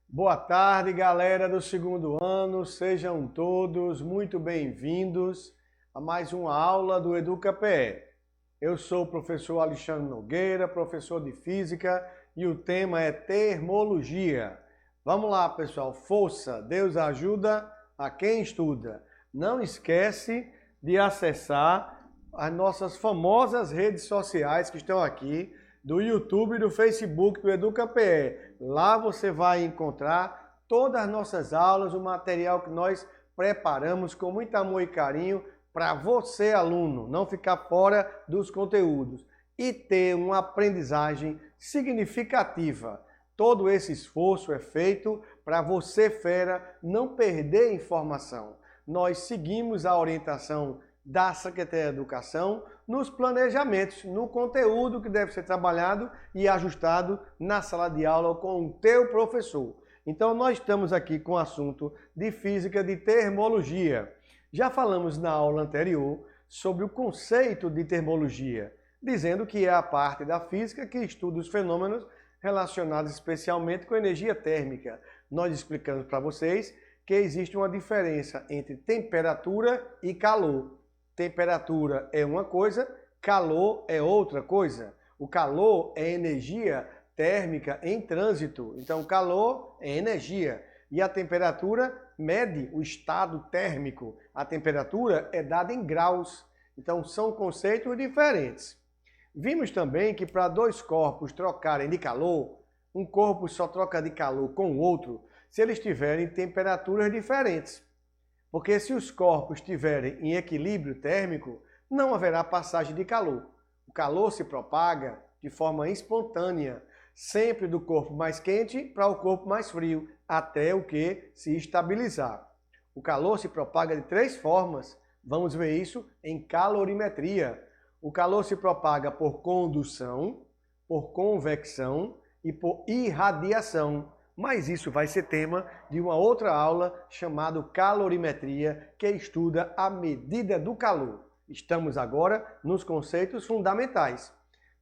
Boa tarde, galera do segundo ano, sejam todos muito bem-vindos a mais uma aula do EducaPE. Eu sou o professor Alexandre Nogueira, professor de Física, e o tema é Termologia. Vamos lá, pessoal, força, Deus ajuda a quem estuda. Não esquece de acessar as nossas famosas redes sociais que estão aqui, do YouTube e do Facebook do EducaPE. Lá você vai encontrar todas as nossas aulas, o material que nós preparamos com muito amor e carinho para você, aluno, não ficar fora dos conteúdos e ter uma aprendizagem significativa. Todo esse esforço é feito para você, fera, não perder informação. Nós seguimos a orientação da Secretaria de Educação nos planejamentos, no conteúdo que deve ser trabalhado e ajustado na sala de aula com o teu professor. Então nós estamos aqui com o assunto de Física de Termologia. Já falamos na aula anterior sobre o conceito de termologia, dizendo que é a parte da física que estuda os fenômenos relacionados especialmente com energia térmica. Nós explicamos para vocês que existe uma diferença entre temperatura e calor. Temperatura é uma coisa, calor é outra coisa. O calor é energia térmica em trânsito. Então, calor é energia. E a temperatura mede o estado térmico. A temperatura é dada em graus. Então, são conceitos diferentes. Vimos também que para dois corpos trocarem de calor, um corpo só troca de calor com o outro se eles tiverem temperaturas diferentes. Porque se os corpos estiverem em equilíbrio térmico, não haverá passagem de calor. O calor se propaga de forma espontânea, sempre do corpo mais quente para o corpo mais frio, até o que se estabilizar. O calor se propaga de três formas. Vamos ver isso em calorimetria. O calor se propaga por condução, por convecção e por irradiação. Mas isso vai ser tema de uma outra aula chamada calorimetria, que estuda a medida do calor. Estamos agora nos conceitos fundamentais.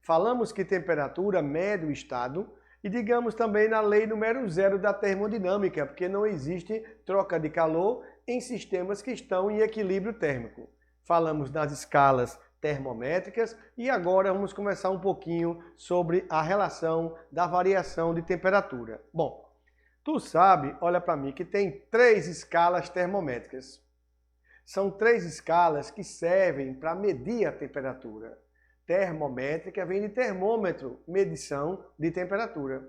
Falamos que temperatura mede o estado e digamos também na lei número 0 da termodinâmica, porque não existe troca de calor em sistemas que estão em equilíbrio térmico. Falamos das escalas termométricas e agora vamos conversar um pouquinho sobre a relação da variação de temperatura. Bom, tu sabe, olha para mim, que tem 3 escalas termométricas. São 3 escalas que servem para medir a temperatura. Termométrica vem de termômetro, medição de temperatura.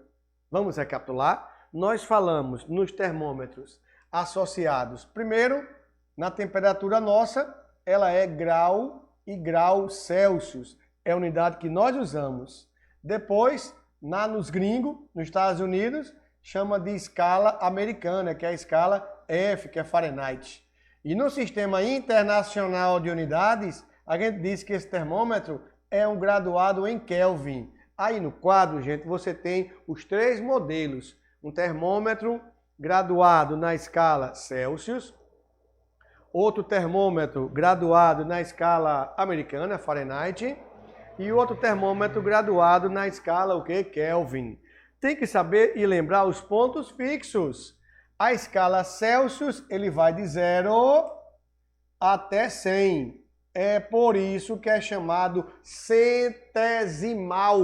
Vamos recapitular? Nós falamos nos termômetros associados, primeiro, na temperatura nossa, ela é grau e grau Celsius, é a unidade que nós usamos. Depois, nos gringos, nos Estados Unidos, chama de escala americana, que é a escala F, que é Fahrenheit. E no sistema internacional de unidades, a gente diz que esse termômetro é um graduado em Kelvin. Aí no quadro, gente, você tem os 3 modelos. Um termômetro graduado na escala Celsius, outro termômetro graduado na escala americana, Fahrenheit, e outro termômetro graduado na escala o quê? Kelvin. Tem que saber e lembrar os pontos fixos. A escala Celsius, ele vai de 0 até 100. É por isso que é chamado centesimal.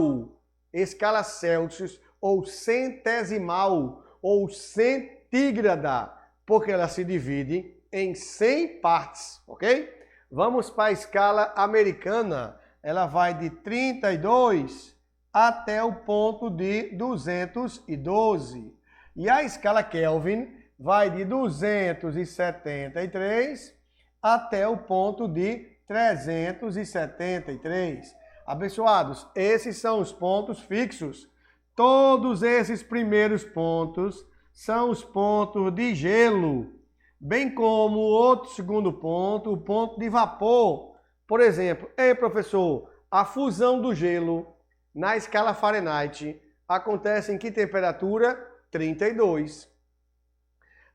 Escala Celsius, ou centesimal, ou centígrada, porque ela se divide em 100 partes, ok? Vamos para a escala americana. Ela vai de 32 até o ponto de 212. E a escala Kelvin vai de 273 até o ponto de 373. Abençoados, esses são os pontos fixos. Todos esses primeiros pontos são os pontos de gelo, bem como o outro segundo ponto, o ponto de vapor. Por exemplo, professor, a fusão do gelo na escala Fahrenheit acontece em que temperatura? 32.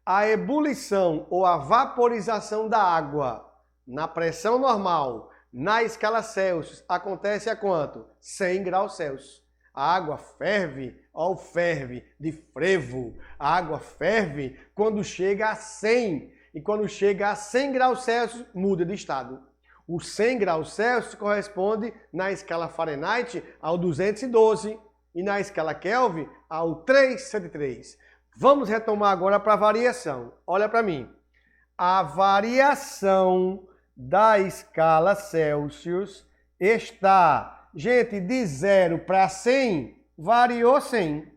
A ebulição ou a vaporização da água na pressão normal, na escala Celsius, acontece a quanto? 100 graus Celsius. A água ferve, ou ferve de frevo. A água ferve quando chega a 100. E quando chega a 100 graus Celsius, muda de estado. O 100 graus Celsius corresponde, na escala Fahrenheit, ao 212 e na escala Kelvin, ao 373. Vamos retomar agora para a variação. Olha para mim. A variação da escala Celsius está, gente, de 0 para 100, variou 100.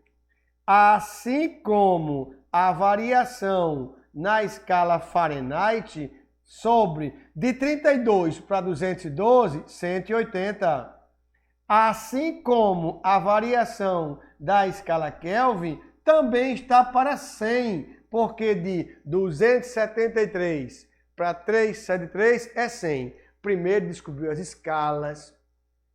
Assim como a variação na escala Fahrenheit sobre de 32 para 212, 180. Assim como a variação da escala Kelvin também está para 100, porque de 273 para 373 é 100. Primeiro descobriu as escalas,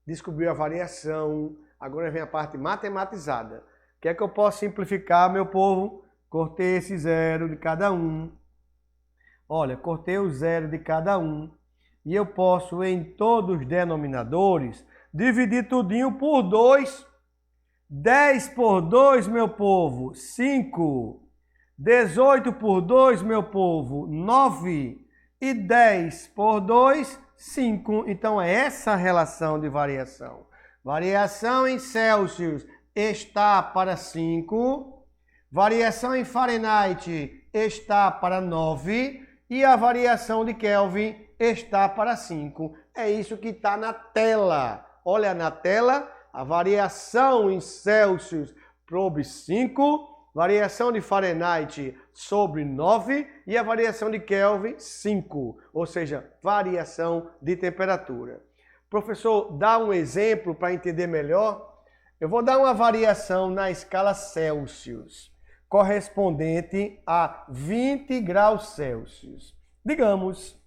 descobriu a variação, agora vem a parte matematizada. Quer que eu possa simplificar, meu povo? Cortei esse 0 de cada um. Olha, cortei o 0 de cada um. E eu posso, em todos os denominadores, dividir tudinho por 2. 10 por 2, meu povo, 5. 18 por 2, meu povo, 9. E 10 por 2, 5. Então, é essa a relação de variação. Variação em Celsius está para 5. Variação em Fahrenheit está para 9. E a variação de Kelvin está para 5. É isso que está na tela. Olha na tela, a variação em Celsius sobre 5. Variação de Fahrenheit sobre 9 e a variação de Kelvin 5, ou seja, variação de temperatura. Professor, dá um exemplo para entender melhor? Eu vou dar uma variação na escala Celsius, correspondente a 20 graus Celsius. Digamos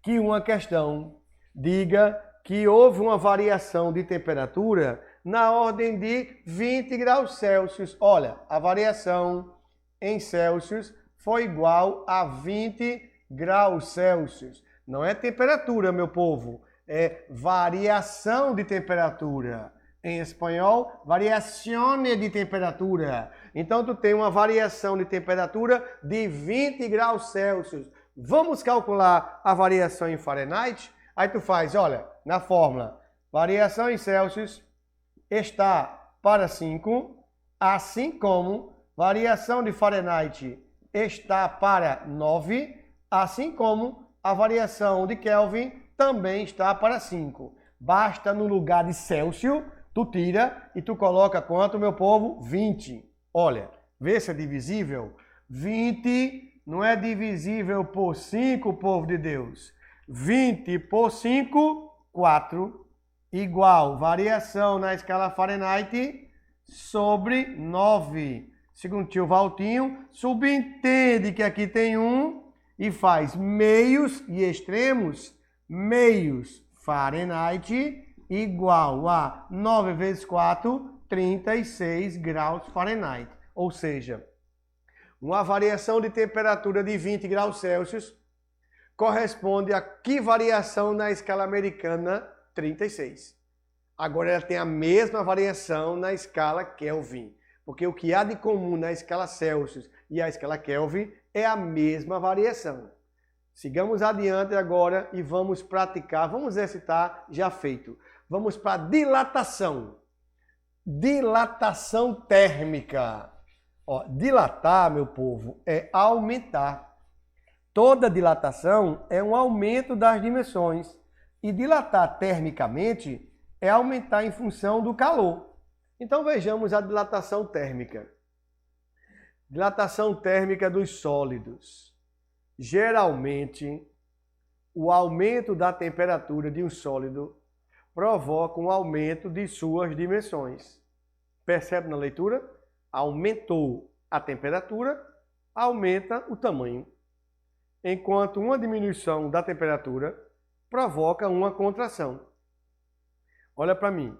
que uma questão diga que houve uma variação de temperatura na ordem de 20 graus Celsius. Olha, a variação em Celsius foi igual a 20 graus Celsius. Não é temperatura, meu povo, é variação de temperatura. Em espanhol, variazione de temperatura. Então, tu tem uma variação de temperatura de 20 graus Celsius. Vamos calcular a variação em Fahrenheit? Aí tu faz, olha, na fórmula, variação em Celsius está para 5, assim como variação de Fahrenheit está para 9, assim como a variação de Kelvin também está para 5. Basta no lugar de Celsius, tu tira e tu coloca quanto, meu povo? 20. Olha, vê se é divisível. 20 não é divisível por 5, povo de Deus. 20 por 5, 4. Igual variação na escala Fahrenheit sobre 9. Segundo o tio Valtinho, subentende que aqui tem 1 e faz meios e extremos. Meios Fahrenheit igual a 9 vezes 4, 36 graus Fahrenheit. Ou seja, uma variação de temperatura de 20 graus Celsius corresponde a que variação na escala americana? 36. Agora ela tem a mesma variação na escala Kelvin, porque o que há de comum na escala Celsius e a escala Kelvin é a mesma variação. Sigamos adiante agora e vamos praticar, vamos exercitar já feito. Vamos para dilatação. Dilatação térmica. Ó, dilatar, meu povo, é aumentar. Toda dilatação é um aumento das dimensões. E dilatar termicamente é aumentar em função do calor. Então vejamos a dilatação térmica. Dilatação térmica dos sólidos. Geralmente, o aumento da temperatura de um sólido provoca um aumento de suas dimensões. Percebe na leitura? Aumentou a temperatura, aumenta o tamanho. Enquanto uma diminuição da temperatura provoca uma contração. Olha para mim.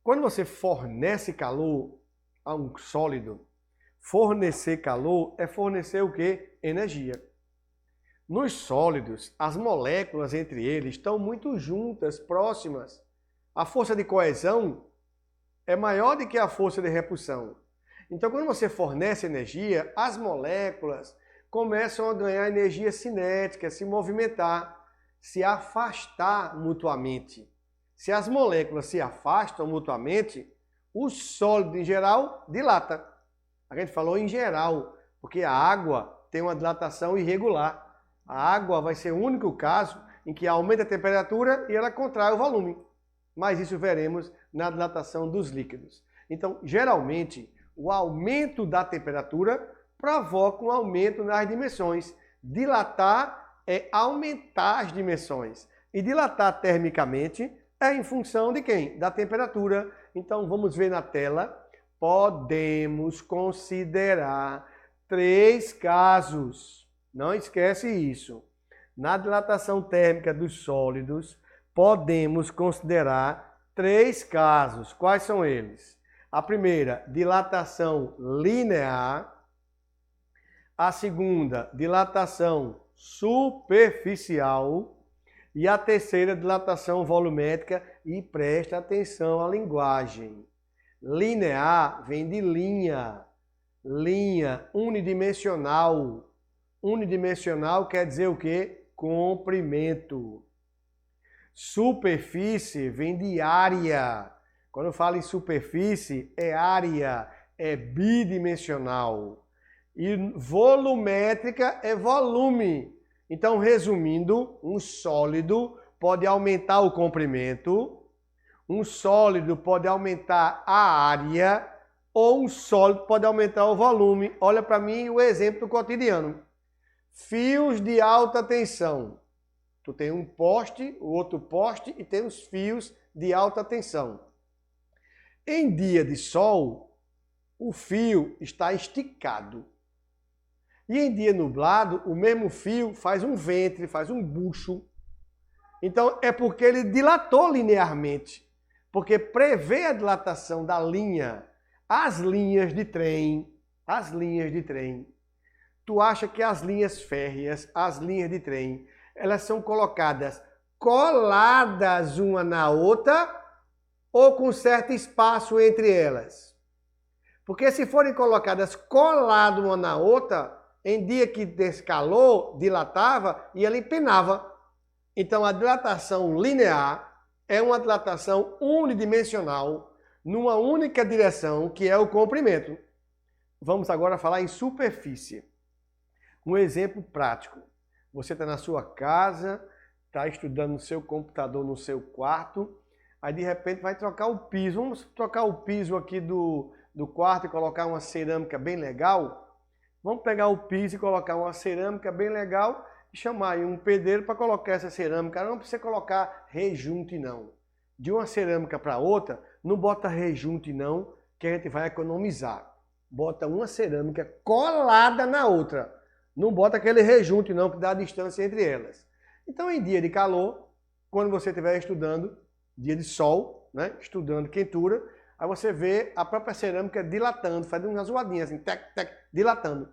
Quando você fornece calor a um sólido, Fornecer calor é fornecer o quê? Energia. Nos sólidos, as moléculas entre eles estão muito juntas, próximas. A força de coesão é maior do que a força de repulsão. Então, quando você fornece energia, as moléculas começam a ganhar energia cinética, se movimentar, se afastar mutuamente. Se as moléculas se afastam mutuamente, o sólido em geral dilata. A gente falou em geral, porque a água tem uma dilatação irregular. A água vai ser o único caso em que aumenta a temperatura e ela contrai o volume. Mas isso veremos na dilatação dos líquidos. Então, geralmente, o aumento da temperatura provoca um aumento nas dimensões. Dilatar é aumentar as dimensões. E dilatar termicamente é em função de quem? Da temperatura. Então, vamos ver na tela. Podemos considerar 3 casos. Não esquece isso. Na dilatação térmica dos sólidos, podemos considerar 3 casos. Quais são eles? A primeira, dilatação linear. A segunda, dilatação superficial. E a terceira, dilatação volumétrica. E presta atenção à linguagem. Linear vem de linha. Linha unidimensional. Unidimensional quer dizer o quê? Comprimento. Superfície vem de área. Quando eu falo em superfície, é área, é bidimensional. E volumétrica é volume. Então, resumindo, um sólido pode aumentar o comprimento, um sólido pode aumentar a área, ou um sólido pode aumentar o volume. Olha para mim o exemplo do cotidiano. Fios de alta tensão. Tu tem um poste, o outro poste e tem os fios de alta tensão. Em dia de sol, o fio está esticado. E em dia nublado, o mesmo fio faz um ventre, faz um bucho. Então é porque ele dilatou linearmente. Porque prevê a dilatação da linha, as linhas de trem, Tu acha que as linhas férreas, as linhas de trem, elas são colocadas coladas uma na outra ou com certo espaço entre elas? Porque se forem colocadas coladas uma na outra, em dia que desse calor, dilatava e ela empenava. Então a dilatação linear é uma dilatação unidimensional numa única direção, que é o comprimento. Vamos agora falar em superfície. Um exemplo prático. Você está na sua casa, está estudando no seu computador, no seu quarto, aí de repente vai trocar o piso. Vamos trocar o piso aqui do quarto e colocar uma cerâmica bem legal? Vamos pegar o piso e colocar uma cerâmica bem legal e chamar aí um pedreiro para colocar essa cerâmica. Não precisa colocar rejunte não. De uma cerâmica para outra, não bota rejunte não, que a gente vai economizar. Bota uma cerâmica colada na outra. Não bota aquele rejunte não, que dá a distância entre elas. Então, em dia de calor, quando você estiver estudando, dia de sol, né, estudando quentura, aí você vê a própria cerâmica dilatando, fazendo umas zoadinhas assim, tec, tec, dilatando.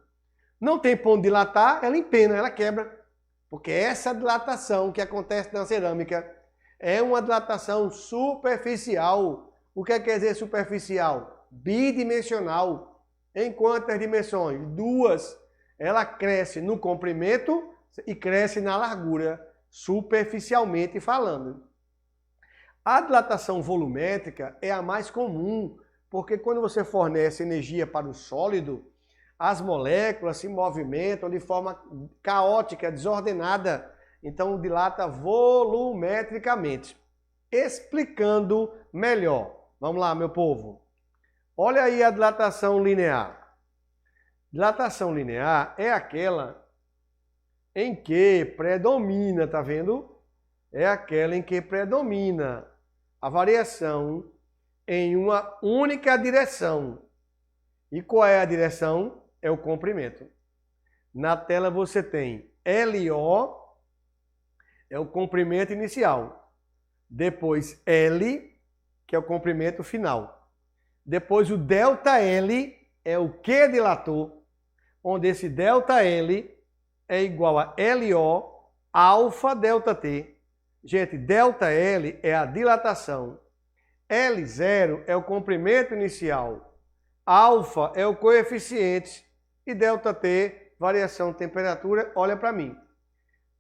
Não tem ponto de dilatar, ela empena, ela quebra. Porque essa dilatação que acontece na cerâmica é uma dilatação superficial. O que quer dizer superficial? Bidimensional. Em quantas dimensões? 2. Ela cresce no comprimento e cresce na largura, superficialmente falando. A dilatação volumétrica é a mais comum, porque quando você fornece energia para o sólido, as moléculas se movimentam de forma caótica, desordenada, então dilata volumetricamente. Explicando melhor. Vamos lá, meu povo. Olha aí a dilatação linear. Dilatação linear é aquela em que predomina, tá vendo? É aquela em que predomina a variação em uma única direção. E qual é a direção? É o comprimento. Na tela você tem LO, é o comprimento inicial. Depois L, que é o comprimento final. Depois o ΔL, é o Q dilator, onde esse ΔL é igual a LO alfa ΔT. Gente, ΔL é a dilatação, L0 é o comprimento inicial, alfa é o coeficiente e ΔT, variação de temperatura. Olha para mim.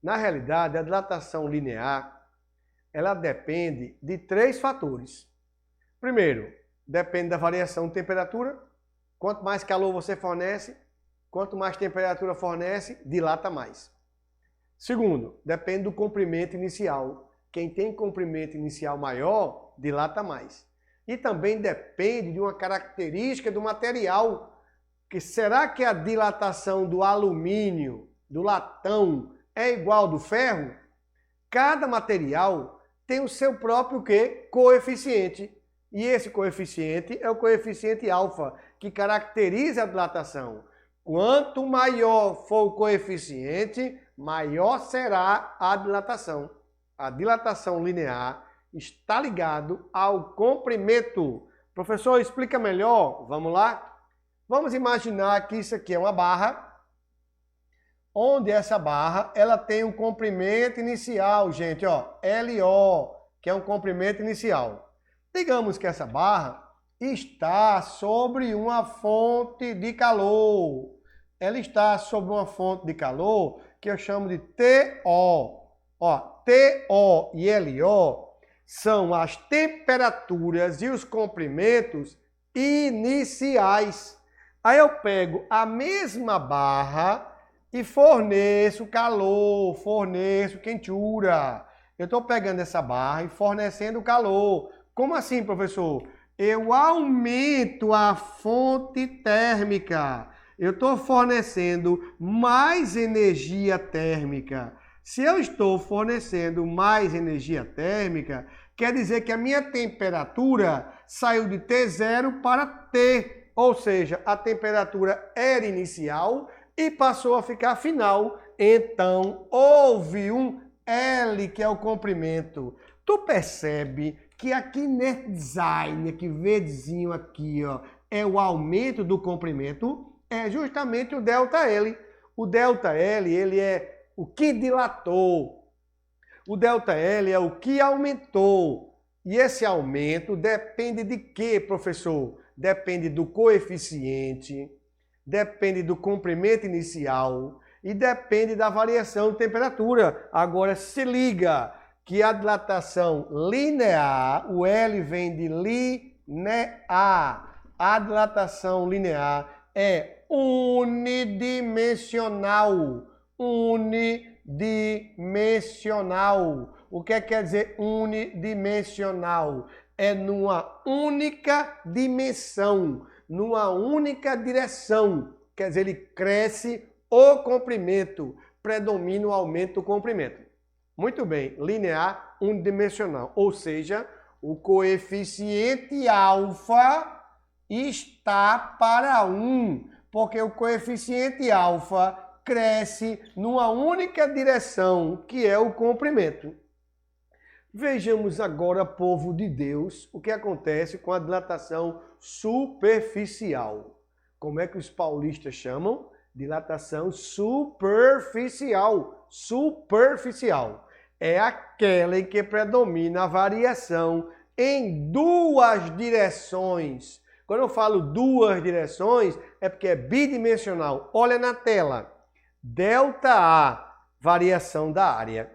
Na realidade, a dilatação linear, ela depende de 3 fatores. Primeiro, depende da variação de temperatura. Quanto mais calor você fornece, quanto mais temperatura fornece, dilata mais. Segundo, depende do comprimento inicial. Quem tem comprimento inicial maior, dilata mais. E também depende de uma característica do material. Que será que a dilatação do alumínio, do latão, é igual ao do ferro? Cada material tem o seu próprio coeficiente. E esse coeficiente é o coeficiente alfa, que caracteriza a dilatação. Quanto maior for o coeficiente, maior será a dilatação. A dilatação linear está ligado ao comprimento. Professor, explica melhor. Vamos lá? Vamos imaginar que isso aqui é uma barra, onde essa barra ela tem um comprimento inicial, gente, ó, LO, que é um comprimento inicial. Digamos que essa barra está sobre uma fonte de calor. Ela está sobre uma fonte de calor que eu chamo de TO. Ó, TO e LO são as temperaturas e os comprimentos iniciais. Aí eu pego a mesma barra e forneço calor, forneço quentura. Eu estou pegando essa barra e fornecendo calor. Como assim, professor? Eu aumento a fonte térmica. Eu estou fornecendo mais energia térmica. Se eu estou fornecendo mais energia térmica, quer dizer que a minha temperatura saiu de T0 para T. Ou seja, a temperatura era inicial e passou a ficar final. Então, houve um L, que é o comprimento. Tu percebe que aqui nesse design, aqui verdezinho aqui, ó, é o aumento do comprimento, é justamente o ΔL. O ΔL, ele é o que dilatou. O ΔL é o que aumentou. E esse aumento depende de quê, professor? Depende do coeficiente, depende do comprimento inicial e depende da variação de temperatura. Agora se liga que a dilatação linear, o L vem de linear. A dilatação linear é unidimensional. Unidimensional. O que quer dizer unidimensional? É numa única dimensão, numa única direção. Quer dizer, ele cresce o comprimento, predomina o aumento do comprimento. Muito bem, linear unidimensional, ou seja, o coeficiente alfa está para 1, porque o coeficiente alfa cresce numa única direção, que é o comprimento. Vejamos agora, povo de Deus, o que acontece com a dilatação superficial. Como é que os paulistas chamam? Dilatação superficial. Superficial é aquela em que predomina a variação em duas direções. Quando eu falo duas direções, é porque é bidimensional. Olha na tela. ΔA, variação da área.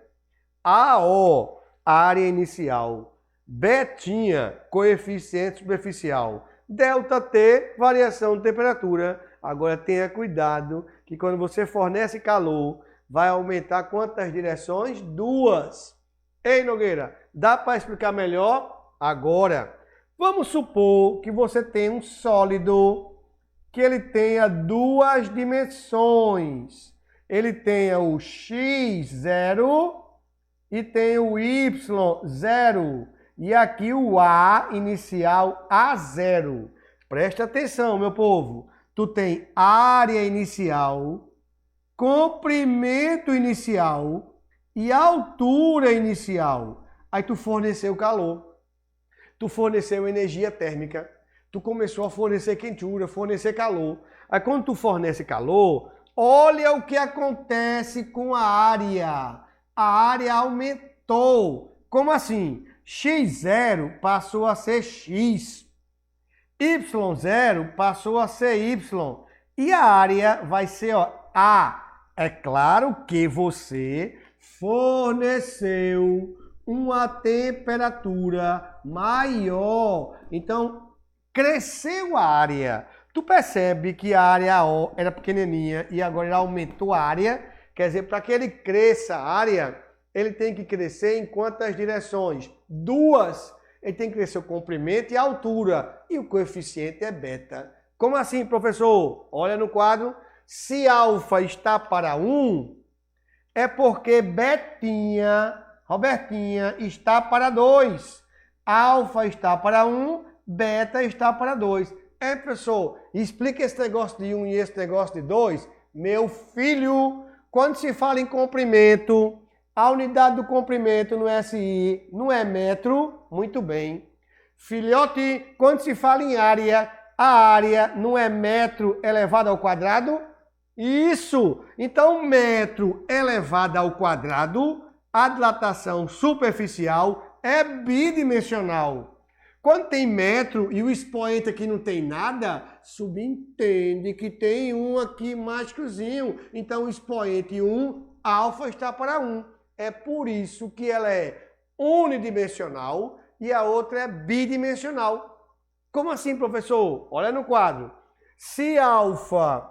AO, área inicial. Betinha, coeficiente superficial. ΔT, variação de temperatura. Agora tenha cuidado que quando você fornece calor, vai aumentar quantas direções? Duas. Ei, Nogueira, dá para explicar melhor? Agora, vamos supor que você tem um sólido que ele tenha duas dimensões. Ele tenha o x0 e tem o y0. E aqui o A inicial A0. Presta atenção, meu povo. Tu tem área inicial, comprimento inicial e altura inicial. Aí tu forneceu calor. Tu forneceu energia térmica. tu começou a fornecer quentura, fornecer calor. Aí quando tu fornece calor, olha o que acontece com a área. A área aumentou. Como assim? X0 passou a ser X. Y0 passou a ser Y. E a área vai ser, ó, A. É claro que você forneceu uma temperatura maior. Então, cresceu a área. Tu percebe que a área O era pequenininha e agora ele aumentou a área. Quer dizer, para que ele cresça a área, ele tem que crescer em quantas direções? 2. Ele tem que crescer o comprimento e a altura. E o coeficiente é beta. Como assim, professor? Olha no quadro. Se alfa está para 1, é porque betinha, Robertinha, está para 2. Alfa está para 1, beta está para 2. Professor, explica esse negócio de 1 e esse negócio de 2. Meu filho, quando se fala em comprimento, a unidade do comprimento no SI não é metro? Muito bem. Filhote, quando se fala em área, a área não é metro elevado ao quadrado? Isso! Então, metro elevado ao quadrado, a dilatação superficial é bidimensional. Quando tem metro e o expoente aqui não tem nada, subentende que tem um aqui mágicozinho. Então, o expoente 1, alfa está para 1. É por isso que ela é unidimensional e a outra é bidimensional. Como assim, professor? Olha no quadro. Se alfa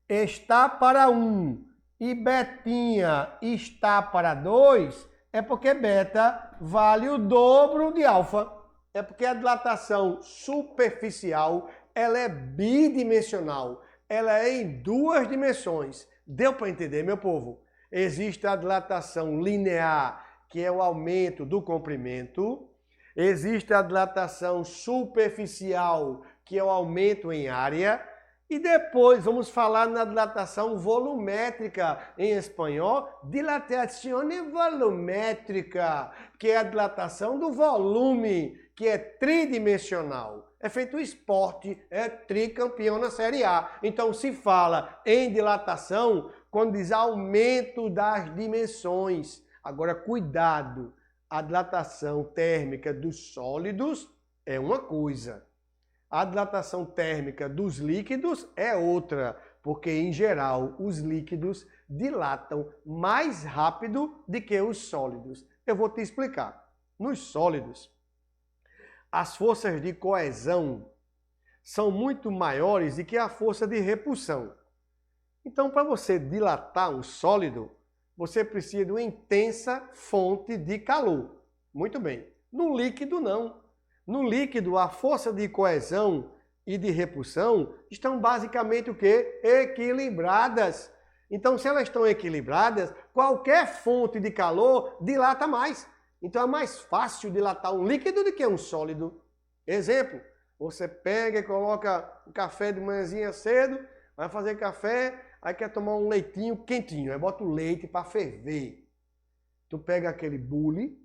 está para 1 e betinha está para 2, é porque beta vale o dobro de alfa. É porque a dilatação superficial ela é bidimensional. Ela é em 2 dimensões. Deu para entender, meu povo? Existe a dilatação linear, que é o aumento do comprimento. Existe a dilatação superficial, que é o aumento em área. E depois vamos falar na dilatação volumétrica, em espanhol, dilatazione volumétrica, que é a dilatação do volume, que é tridimensional. É feito o esporte, é tricampeão na Série A. Então se fala em dilatação quando diz aumento das dimensões. Agora cuidado, a dilatação térmica dos sólidos é uma coisa. A dilatação térmica dos líquidos é outra, porque, em geral, os líquidos dilatam mais rápido do que os sólidos. Eu vou te explicar. Nos sólidos, as forças de coesão são muito maiores do que a força de repulsão. Então, para você dilatar um sólido, você precisa de uma intensa fonte de calor. Muito bem. No líquido, não. No líquido, a força de coesão e de repulsão estão basicamente o quê? Equilibradas. Então, se elas estão equilibradas, qualquer fonte de calor dilata mais. Então, é mais fácil dilatar um líquido do que um sólido. Exemplo, você pega e coloca o café de manhãzinha cedo, vai fazer café, aí quer tomar um leitinho quentinho, aí bota o leite para ferver. Tu pega aquele bule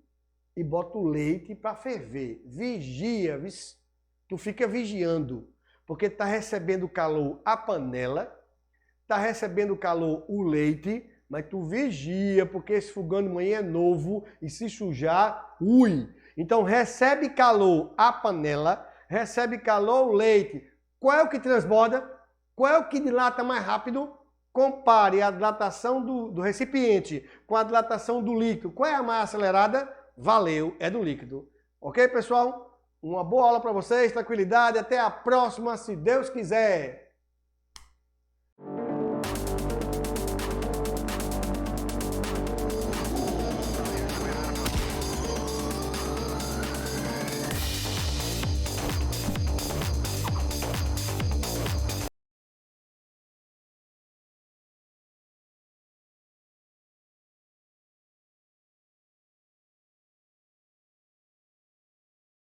e bota o leite para ferver. Vigia, tu fica vigiando, porque está recebendo calor a panela, está recebendo calor o leite, mas tu vigia, porque esse fogão de manhã é novo e se sujar, ui. Então recebe calor a panela, recebe calor o leite. Qual é o que transborda? Qual é o que dilata mais rápido? Compare a dilatação do recipiente com a dilatação do líquido. Qual é a mais acelerada? Valeu, é do líquido. Ok, pessoal? Uma boa aula para vocês, tranquilidade, até a próxima, se Deus quiser.